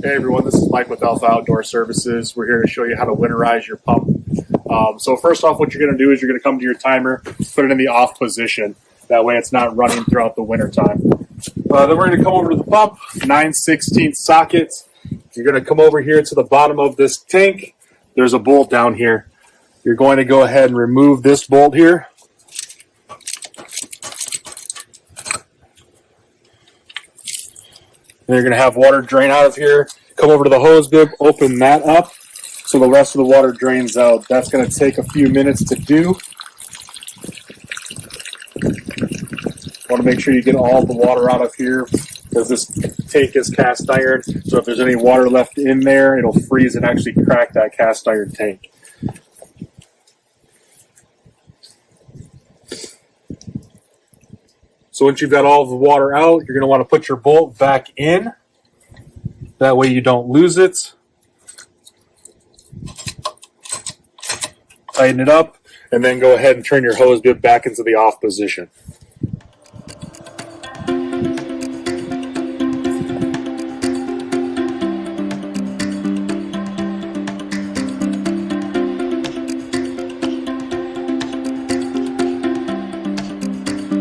Hey everyone, this is Mike with Alpha Outdoor Services. We're here to show you how to winterize your pump. So first off, what you're going to do is you're going to come to your timer, put it in the off position. That way it's not running throughout the winter time. Then we're going to come over to the pump, 9/16 sockets. You're going to come over here to the bottom of this tank. There's a bolt down here. You're going to go ahead and remove this bolt here. And you're going to have water drain out of here. Come over to the hose bib, open that up so the rest of the water drains out. That's going to take a few minutes to do. Want to make sure you get all the water out of here because this tank is cast iron. So if there's any water left in there, it'll freeze and actually crack that cast iron tank. So once you've got all of the water out, you're going to want to put your bolt back in. That way you don't lose it. Tighten it up, and then go ahead and turn your hose bib back into the off position.